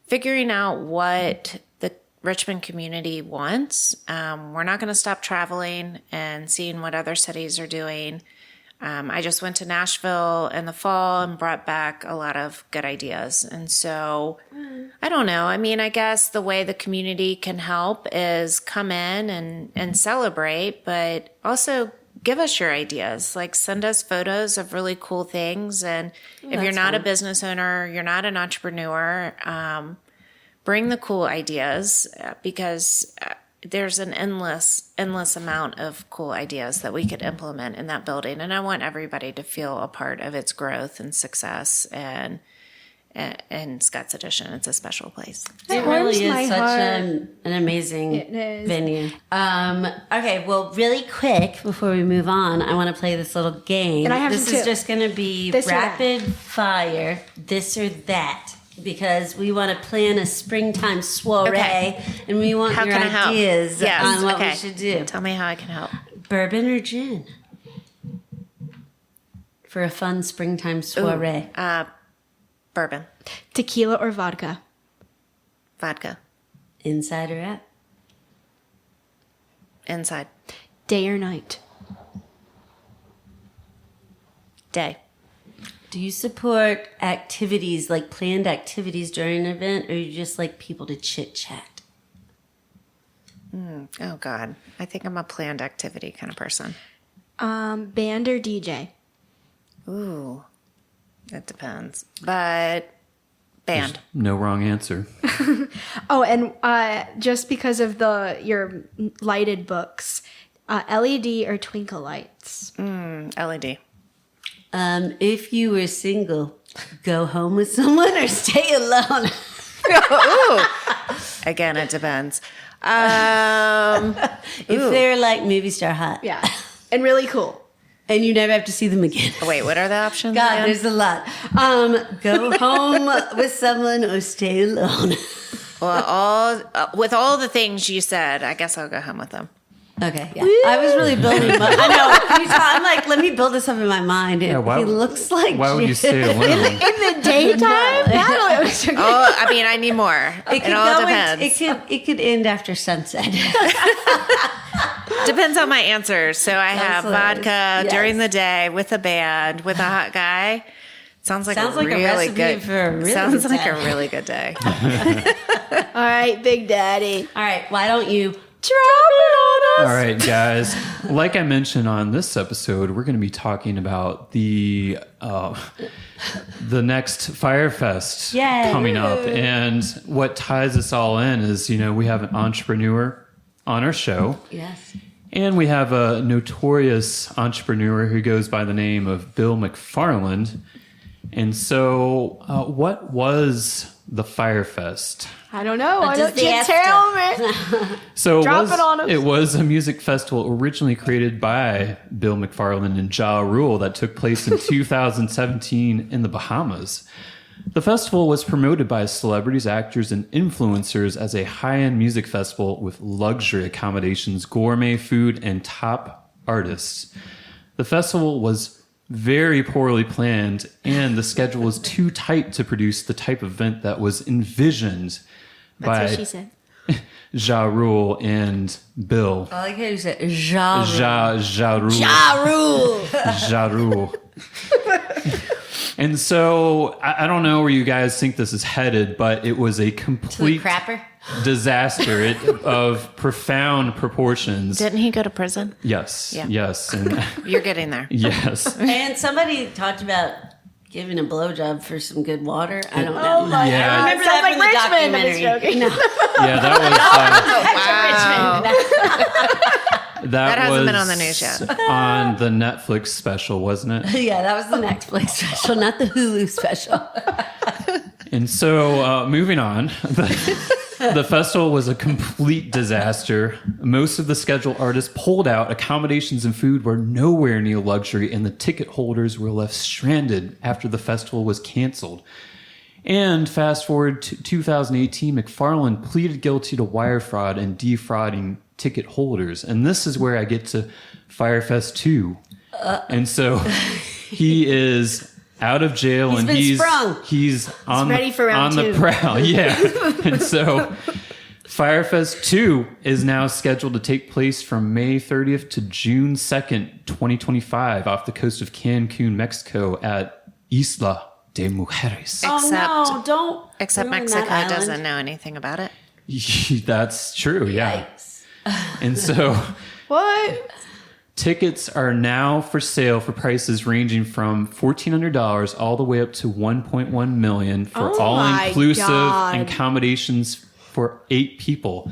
figuring out what the Richmond community wants. We're not going to stop traveling and seeing what other cities are doing. I just went to Nashville in the fall and brought back a lot of good ideas. And so, I don't know. I mean, I guess the way the community can help is come in and celebrate, but also give us your ideas. Like, send us photos of really cool things. And if you're not a business owner, you're not an entrepreneur, bring the cool ideas because there's an endless amount of cool ideas that we could implement in that building. And I want everybody to feel a part of its growth and success. And Scott's Edition, it's a special place. It really is such an amazing venue. Okay, well, really quick before we move on, I want to play this little game. And this is just going to be rapid fire, this or that. Because we want to plan a springtime soiree, and we want your ideas on what we should do. Tell me how I can help. Bourbon or gin for a fun springtime soiree? Bourbon. Tequila or vodka? Vodka. Inside or out? Inside. Day or night? Day. Do you support activities, like planned activities during an event, or you just like people to chit-chat? Oh, God. I think I'm a planned activity kind of person. Band or DJ? Ooh, it depends. But band. There's no wrong answer. Oh, and just because of your lighted books, LED or twinkle lights? LED. If you were single, go home with someone or stay alone? Again, it depends. If they're like movie star hot. Yeah. And really cool. And you never have to see them again. Wait, what are the options? God, again? there's a lot. Go home with someone or stay alone. Well, with all the things you said, I guess I'll go home with them. Okay, yeah. I was really building I know. I'm like, let me build this up in my mind. He looks like why would you stay alone? In the daytime? I mean, I need more. It all depends. It could end after sunset. Depends on my answers. So I have vodka during the day with a band with a hot guy. Sounds like a really good day. All right, Big Daddy. All right, why don't you drop it on us? All right, guys. Like I mentioned on this episode, we're going to be talking about the next Firefest coming up. And what ties us all in is, we have an entrepreneur on our show. Yes. And we have a notorious entrepreneur who goes by the name of Bill McFarland. And so what was the Firefest? I don't know. Why don't you tell me? So it was a music festival originally created by Bill McFarland and Ja Rule that took place in 2017 in the Bahamas. The festival was promoted by celebrities, actors, and influencers as a high-end music festival with luxury accommodations, gourmet food, and top artists. The festival was very poorly planned, and the schedule was too tight to produce the type of event that was envisioned by That's what she said. Ja Rule and Bill. I like how you said Ja Ja Rule. Ja Rule. And so I don't know where you guys think this is headed, but it was a complete crapper disaster of profound proportions. Didn't he go to prison? Yes. Yeah. Yes. And You're getting there. yes. And somebody talked about giving a blowjob for some good water. I don't know. Oh my Yeah. God. I remember Sounds that from the like Richmond. I'm documentary. just joking. No. Yeah, that was That hasn't been on the news yet. on the Netflix special, wasn't it? Yeah, that was the Netflix special, not the Hulu special. And so, moving on, the festival was a complete disaster. Most of the scheduled artists pulled out. Accommodations and food were nowhere near luxury, and the ticket holders were left stranded after the festival was canceled. And fast forward to 2018, McFarlane pleaded guilty to wire fraud and defrauding ticket holders. And this is where I get to Firefest 2. And so he is out of jail He's and been sprung. he's on ready for round the two. prowl. Yeah. And so Firefest 2 is now scheduled to take place from May 30th to June 2nd, 2025 off the coast of Cancun, Mexico at Isla de Mujeres. Oh no, don't. Except ruin Mexico that doesn't island. know anything about it. That's true, yeah. Yikes. And so What? tickets are now for sale for prices ranging from $1,400 all the way up to $1.1 million for Oh all-inclusive my God. accommodations for 8 people.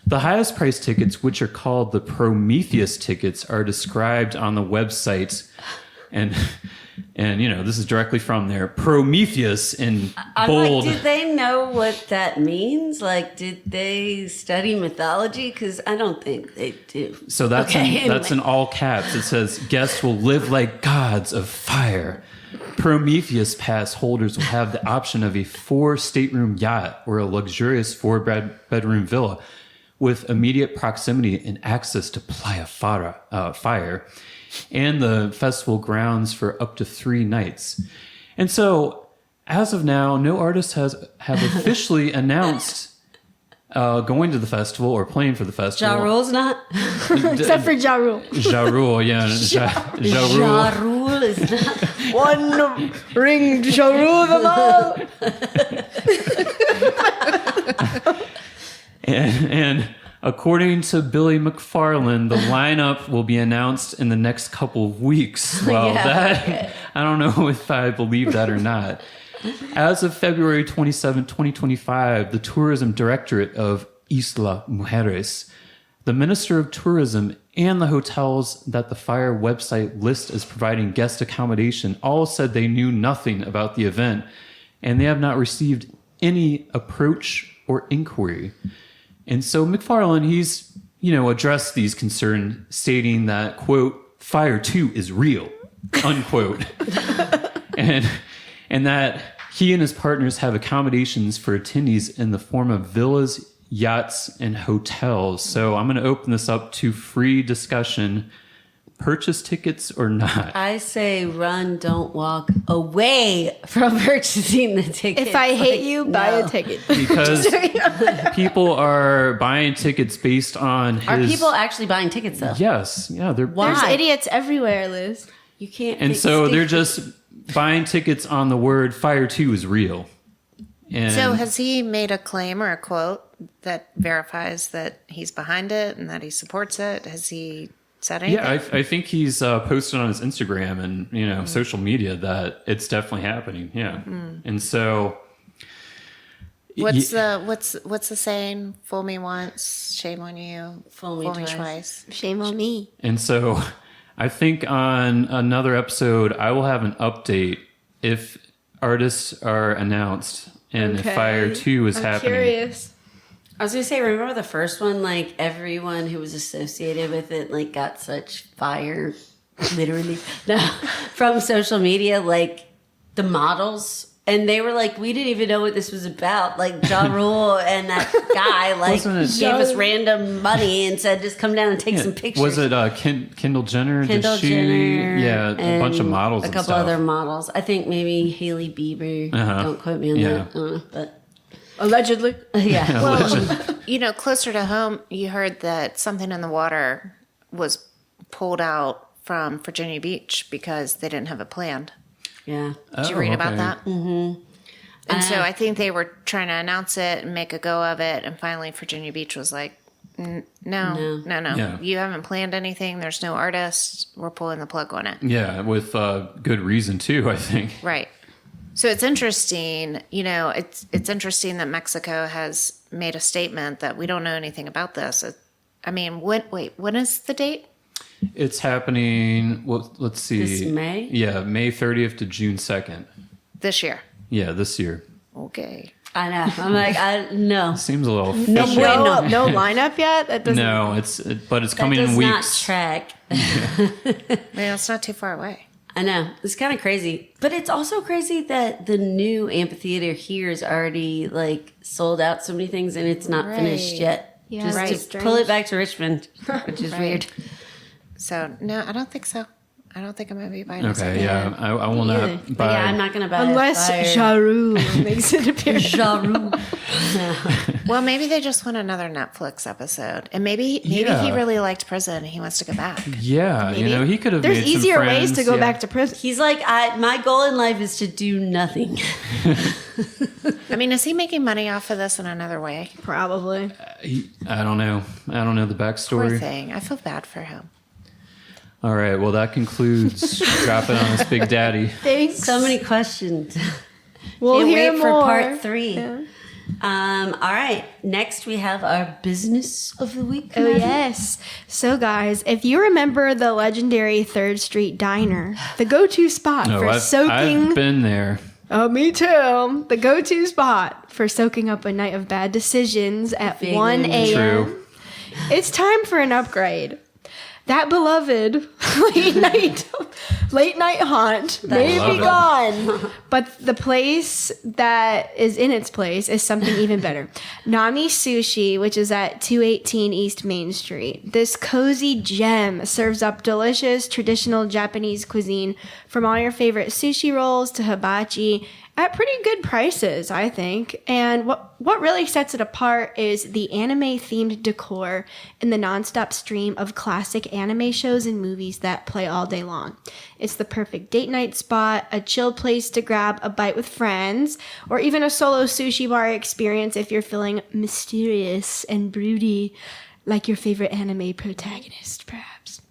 The highest price tickets, which are called the Prometheus tickets, are described on the website, and you know, this is directly from there. Prometheus in I'm bold. like, did they know what that means? Like, did they study mythology? Because I don't think they do. So that's Okay, that's in all caps. It says guests will live like gods of fire. Prometheus pass holders will have the option of a 4-stateroom yacht or a luxurious 4-bedroom villa with immediate proximity and access to Playa Fire and the festival grounds for up to 3 nights. And so, as of now, no artist have officially announced going to the festival or playing for the festival. Ja Rule's not. Except for Ja Rule. Ja Rule, yeah. Ja Rule. Ja Rule is not. One ring Ja Rule them all. And according to Billy McFarlane, the lineup will be announced in the next couple of weeks. Well, Yeah. I don't know if I believe that or not. As of February 27, 2025, the Tourism Directorate of Isla Mujeres, the Minister of Tourism, and the hotels that the Fire website lists as providing guest accommodation all said they knew nothing about the event, and they have not received any approach or inquiry. And so McFarlane, he's, addressed these concerns, stating that, quote, Fire 2 is real, unquote. and that he and his partners have accommodations for attendees in the form of villas, yachts, and hotels. So I'm going to open this up to free discussion. Purchase tickets or not? I say run, don't walk away from purchasing the ticket. If I hate you, buy a ticket. Because people are buying tickets based on his... Are people actually buying tickets though? Yes. Yeah. They're Why? There's idiots everywhere, Liz. You can't. And fix so they're tickets. just buying tickets on the word Fire 2 is real. And So has he made a claim or a quote that verifies that he's behind it and that he supports it? Has he said anything? yeah, I think he's posted on his Instagram and social media that it's definitely happening. Yeah, and so What's the saying? Fool me once, shame on you. Fool me twice. Shame on me. And so I think on another episode I will have an update if artists are announced and if Fire 2 is I'm happening. curious. I was gonna say, remember the first one? Like everyone who was associated with it, like got such fire, literally, no, from social media. Like the models And they were like, we didn't even know what this was about. Like, Ja Rule and that guy, like, gave us random money and said, just come down and take some pictures. Was it Kendall Jenner? Kendall Jenner. Yeah, a bunch of models. A couple other models. I think maybe Hailey Bieber. Don't quote me on that. But allegedly. Yeah. Well, closer to home, you heard that something in the water was pulled out from Virginia Beach because they didn't have it planned. Yeah. Did you read about that? Mm-hmm. And so I think they were trying to announce it and make a go of it. And finally, Virginia Beach was like, no. Yeah. You haven't planned anything. There's no artist. We're pulling the plug on it. Yeah, with good reason, too, I think. Right. So it's interesting. It's interesting that Mexico has made a statement that we don't know anything about this. When is the date? It's happening, well, let's see. This May? Yeah, May 30th to June 2nd. This year. Yeah, this year. Okay. I know. I'm like, no. Seems a little No, fishy. no lineup yet? That doesn't. No, but it's coming in weeks. Not track. It's not too far away. I know. It's kind of crazy. But it's also crazy that the new amphitheater here is already, like, sold out so many things and it's not finished yet. Yeah, Just to pull it back to Richmond, which is weird. So, no, I don't think so. I don't think I'm going to be buying it. Okay, yeah. I will not buy. But yeah, I'm not going to buy unless Ja Rule makes it appear. Ja Rule. Well, maybe they just want another Netflix episode. And maybe he really liked prison and he wants to go back. Yeah, he could have There's made some easier friends. ways to go back to prison. He's like, my goal in life is to do nothing. Is he making money off of this in another way? Probably. I don't know. I don't know the backstory. Poor thing. I feel bad for him. All right, well, that concludes Dropping on This Big Daddy. Thanks. So many questions. We'll Can't hear wait more. for part 3. Yeah. All right. Next, we have our business of the week. Oh, yes. So, guys, if you remember the legendary 3rd Street Diner, the go-to spot for soaking... I've been there. Oh, me too. The go-to spot for soaking up a night of bad decisions at 1 a.m. True. It's time for an upgrade. That beloved late night haunt may be gone, but the place that is in its place is something even better. Nami Sushi, which is at 218 East Main Street. This cozy gem serves up delicious traditional Japanese cuisine, from all your favorite sushi rolls to hibachi, at pretty good prices, I think. And what really sets it apart is the anime-themed decor and the nonstop stream of classic anime shows and movies that play all day long. It's the perfect date night spot, a chill place to grab a bite with friends, or even a solo sushi bar experience if you're feeling mysterious and broody, like your favorite anime protagonist, perhaps.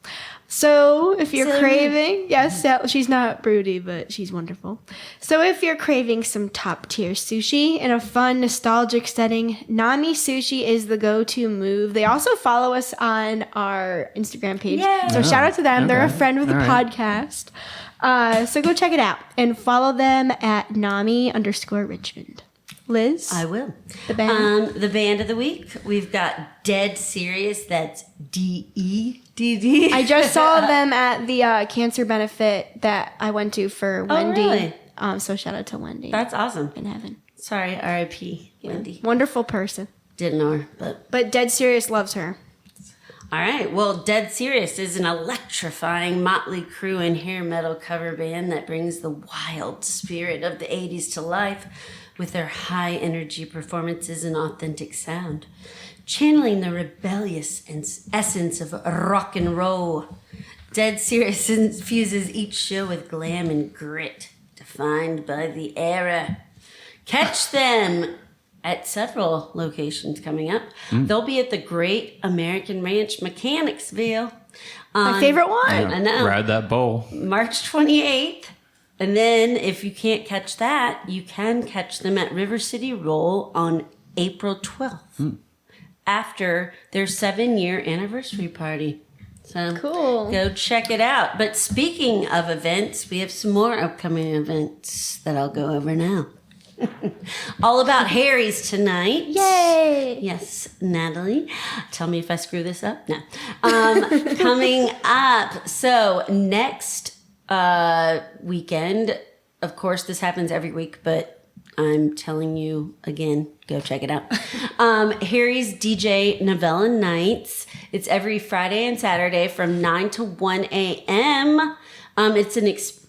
So if you're craving, yes, she's not broody, but she's wonderful. So if you're craving some top tier sushi in a fun, nostalgic setting, Nami Sushi is the go-to move. They also follow us on our Instagram page. Yay. So shout out to them. Okay. They're a friend of the podcast. So go check it out and follow them at Nami_Richmond. Liz? I will. The band? The band of the week, we've got Dead Serious. That's DEDD. I just saw them at the cancer benefit that I went to for Wendy. Really? So shout out to Wendy. That's awesome. In heaven. Sorry, R.I.P. Wendy. Wonderful person. Didn't know her, But Dead Serious loves her. All right. Well, Dead Serious is an electrifying motley crew and hair metal cover band that brings the wild spirit of the 80s to life with their high energy performances and authentic sound, channeling the rebellious essence of rock and roll. Dead Serious infuses each show with glam and grit, defined by the era. Catch them at several locations coming up. They'll be at the Great American Ranch, Mechanicsville. My favorite one. I know. Ride that bowl. March 28th. And then if you can't catch that, you can catch them at River City Roll on April 12th after their 7-year anniversary party. So Cool. Go check it out. But speaking of events, we have some more upcoming events that I'll go over now. All about Harry's tonight. Yay! Yes, Natalie. Tell me if I screw this up. No. Coming up. So next weekend, of course, this happens every week, but I'm telling you again, go check it out. Harry's DJ Novella Nights. It's every Friday and Saturday from 9 to 1 a.m. It's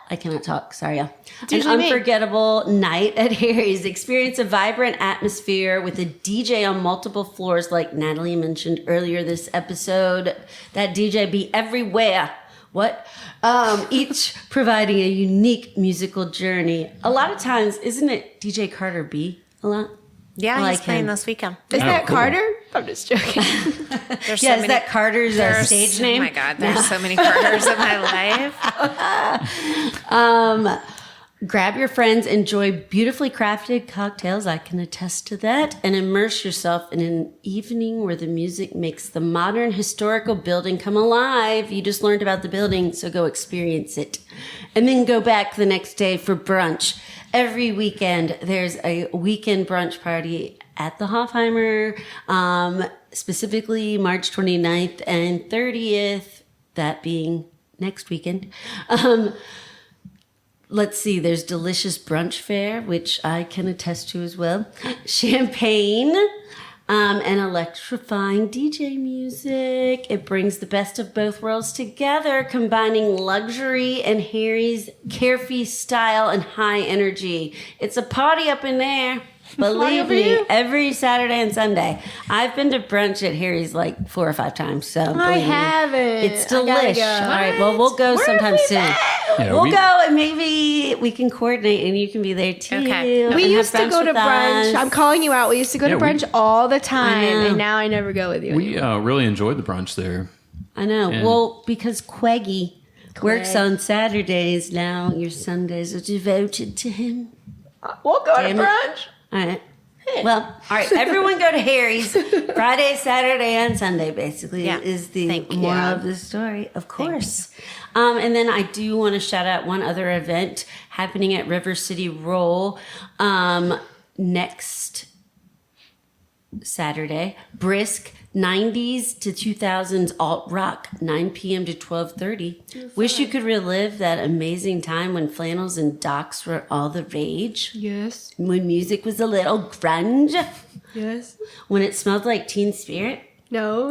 I cannot talk. Sorry, y'all. An unforgettable night at Harry's. Experience a vibrant atmosphere with a DJ on multiple floors, like Natalie mentioned earlier this episode. That DJ be everywhere. What? Each providing a unique musical journey. A lot of times, isn't it DJ Carter B a lot? Yeah, he's playing this weekend. Is that cool. Carter? I'm just joking. Is that Carter's stage name? Oh my God, there's so many Carters in my life. Grab your friends, enjoy beautifully crafted cocktails, I can attest to that, and immerse yourself in an evening where the music makes the modern historical building come alive. You just learned about the building, so go experience it. And then go back the next day for brunch. Every weekend, there's a weekend brunch party at the Hofheimer, specifically March 29th and 30th, that being next weekend. Let's see, there's delicious brunch fare, which I can attest to as well. Champagne, and electrifying DJ music. It brings the best of both worlds together, combining luxury and Harry's carefree style and high energy. It's a party up in there. Believe me, every Saturday and Sunday. I've been to brunch at Harry's like 4 or 5 times. So I haven't. It's delicious. All right, well, we'll go sometime soon. Yeah, we'll go and maybe we can coordinate and you can be there too. Okay. We used to go to brunch. I'm calling you out. We used to go to brunch all the time, and now I never go with you. We really enjoyed the brunch there. I know. And well, because Queggy works on Saturdays now, your Sundays are devoted to him. We'll go to brunch. All right. Well, all right. Everyone go to Harry's Friday, Saturday, and Sunday. Basically, is the moral of the story, of course. And then I do want to shout out one other event happening at River City Roll next Saturday. Brisk 90s to 2000s alt rock, 9 p.m. to 12:30. Wish you could relive that amazing time when flannels and docks were all the rage. Yes. When music was a little grunge. Yes. When it smelled like Teen Spirit. No.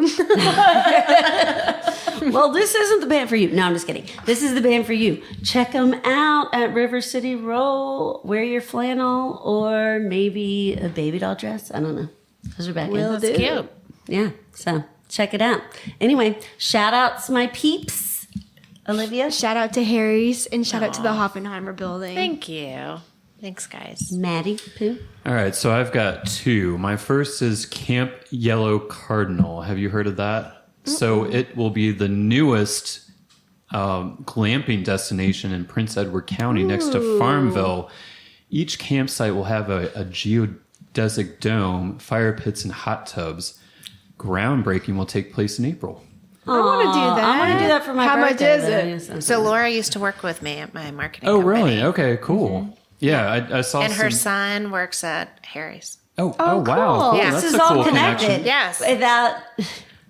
Well, this isn't the band for you. No, I'm just kidding. This is the band for you. Check them out at River City Roll. Wear your flannel or maybe a baby doll dress. I don't know. Those are back in. That's cute. Yeah, so check it out. Anyway, shout outs my peeps. Olivia? Shout out to Harry's and shout out to the Hofheimer Building. Thank you. Thanks, guys. Maddie? Pooh? All right, so I've got 2. My first is Camp Yellow Cardinal. Have you heard of that? So it will be the newest glamping destination in Prince Edward County next to Farmville. Each campsite will have a geodesic dome, fire pits, and hot tubs. Groundbreaking will take place in April. I want to do that. I want to do that for my birthday. How much is it? So Laura used to work with me at my marketing Oh, company. really? Okay, cool. Mm-hmm. Yeah, I saw and her son works at Harry's. Oh, cool. wow. Cool. Yeah. That's This a is all cool connected. connection. Yes. Without...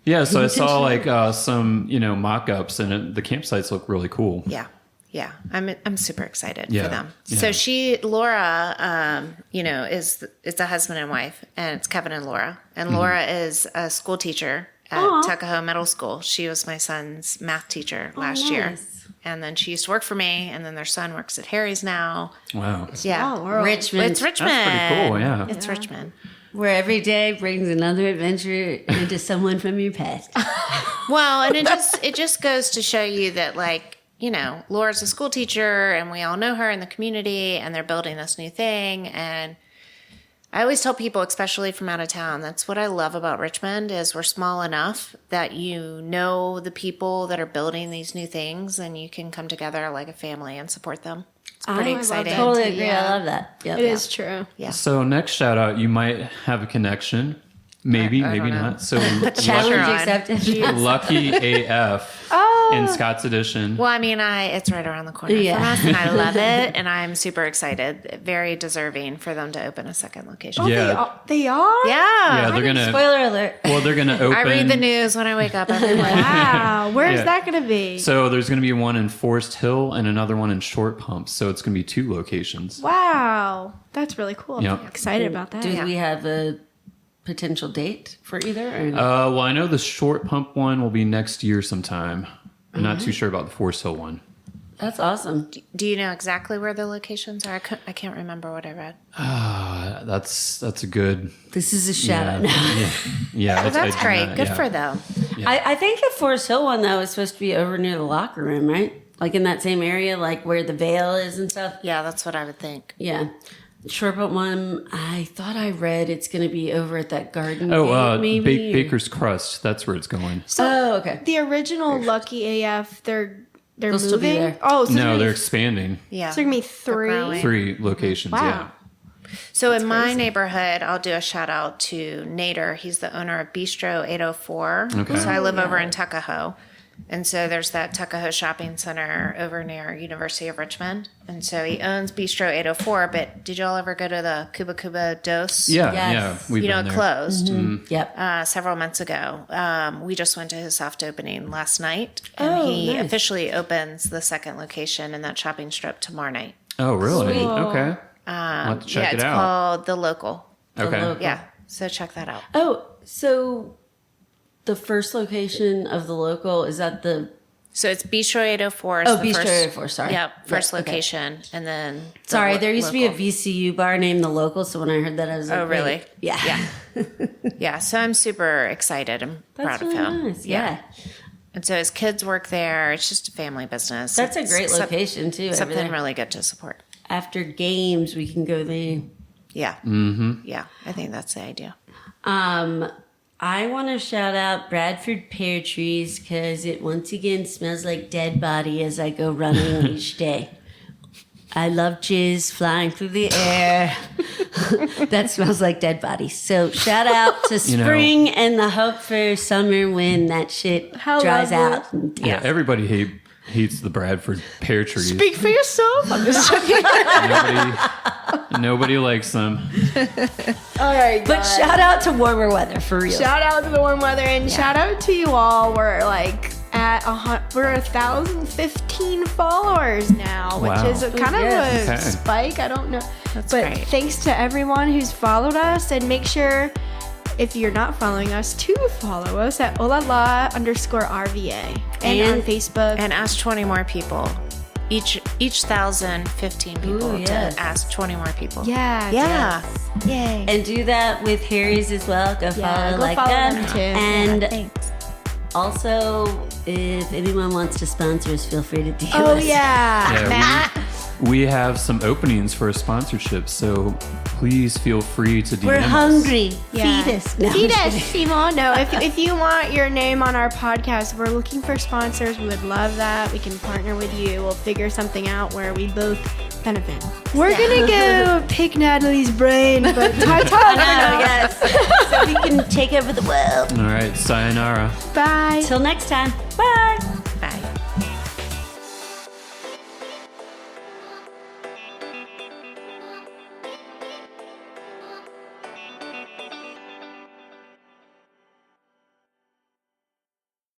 Yeah, so I saw like some, mock-ups and the campsites look really cool. Yeah. Yeah. I'm super excited Yeah. for them. Yeah. So Laura, is a husband and wife, and it's Kevin and Laura. And Laura is a school teacher at Tuckahoe Middle School. She was my son's math teacher last year. And then she used to work for me, and then their son works at Harry's now. Wow. Yeah. Richmond. It's Richmond. That's pretty cool, yeah. It's Richmond. Where every day brings another adventure into someone from your past. Well, and it just goes to show you that, like, Laura's a school teacher, and we all know her in the community, and they're building this new thing. And I always tell people, especially from out of town, that's what I love about Richmond is we're small enough that you know the people that are building these new things, and you can come together like a family and support them. It's pretty exciting. I totally agree. I love that. Yep. It is true. Yeah. So next shout out, you might have a connection. Maybe, maybe not. So Challenge accepted. Lucky AF. Oh, in Scott's Edition. Well, I mean, it's right around the corner from us, and I love it, and I'm super excited. Very deserving for them to open a second location. Yeah. They are? Yeah. They're gonna. Spoiler alert. Well, they're gonna open. I read the news when I wake up every morning. Wow. Where's that going to be? So there's gonna be one in Forest Hill and another one in Short Pump. So it's gonna be 2 locations. Wow. That's really cool. Yep. I'm excited about that. Do we have a potential date for either? Or no? Well, I know the Short Pump one will be next year sometime. I'm not too sure about the Forest Hill one. That's awesome. Do you know exactly where the locations are? I can't remember what I read. That's a good. This is a shout out. Yeah, Well, that's great. Good for them. Yeah. I think the Forest Hill one, though, is supposed to be over near the locker room, right? Like in that same area, like where the Veil is and stuff. Yeah, that's what I would think. Yeah. Short Pump one, I thought I read it's going to be over at that garden. Oh, gate, maybe. Baker's Crust. That's where it's going. So, okay. The original Lucky AF, they're They'll still be moving? there. Oh, so No, they're expanding. Yeah. So there's going to be 3? growing. 3 locations. Wow. Yeah. So in my neighborhood, I'll do a shout out to Nader. He's the owner of Bistro 804. Okay. So I live over in Tuckahoe. And so there's that Tuckahoe shopping center over near University of Richmond. And so he owns Bistro 804. But did y'all ever go to the Cuba Cuba Dos? Yeah, Yes. yeah. We've You know, been it there. closed Yep. several months ago. We just went to his soft opening last night. And he nice. officially opens the second location in that shopping strip tomorrow night. Oh, really? Sweet. Okay. I'll have to check it's it out. called The Local. Okay. Local. Yeah. So check that out. Oh, so the first location of the local, is that the... So it's Bistro 804. is Oh, the Bistro first, 804, sorry. Yep, first Yeah, okay. location. And then... the Sorry, there used to be a local. VCU bar named The Local, so when I heard that, I was like... Oh, really? wait. Yeah. Yeah. Yeah, so I'm super excited. I'm That's proud of really him. nice. Yeah. And so his kids work there. It's just a family business. That's a It's great location, too. over Something there. really good to support. After games, we can go there. Yeah. Mm-hmm. Yeah, I think that's the idea. I want to shout out Bradford Pear Trees because it once again smells like dead body as I go running each day. I love jizz flying through the air. That smells like dead body. So shout out to spring and the hope for summer when that shit dries lovely. out. Yeah, everybody hates the Bradford pear trees. Speak for yourself. I'm just joking. Nobody likes them. All right, But shout out to warmer weather for real. shout out to the warm weather and shout out to you all. We're like we're 1,015 followers now, which Wow. is kind of yes. a Okay. spike. I don't know. That's but great. thanks to everyone who's followed us, and make sure if you're not following us to follow us at olala_RVA and on Facebook. And ask 20 more people. Each 1,015 people Ooh, yes. to ask 20 more people. yeah. Yeah. Yay. And do that with Harry's as well. Go follow go like follow them. them too. And Thanks. also, if anyone wants to sponsor us, feel free to DM Oh us. yeah, Yeah, Matt. We have some openings for a sponsorship, so please feel free to DM We're us. hungry. Yeah. Feed us. No, Feed I'm us, Simon. No, if you want your name on our podcast, we're looking for sponsors. We would love that. We can partner with you. We'll figure something out where we both benefit. We're gonna go pick Natalie's brain, but ta-ta now. yes. So we can take over the world. All right, sayonara. Bye. Till next time. Bye.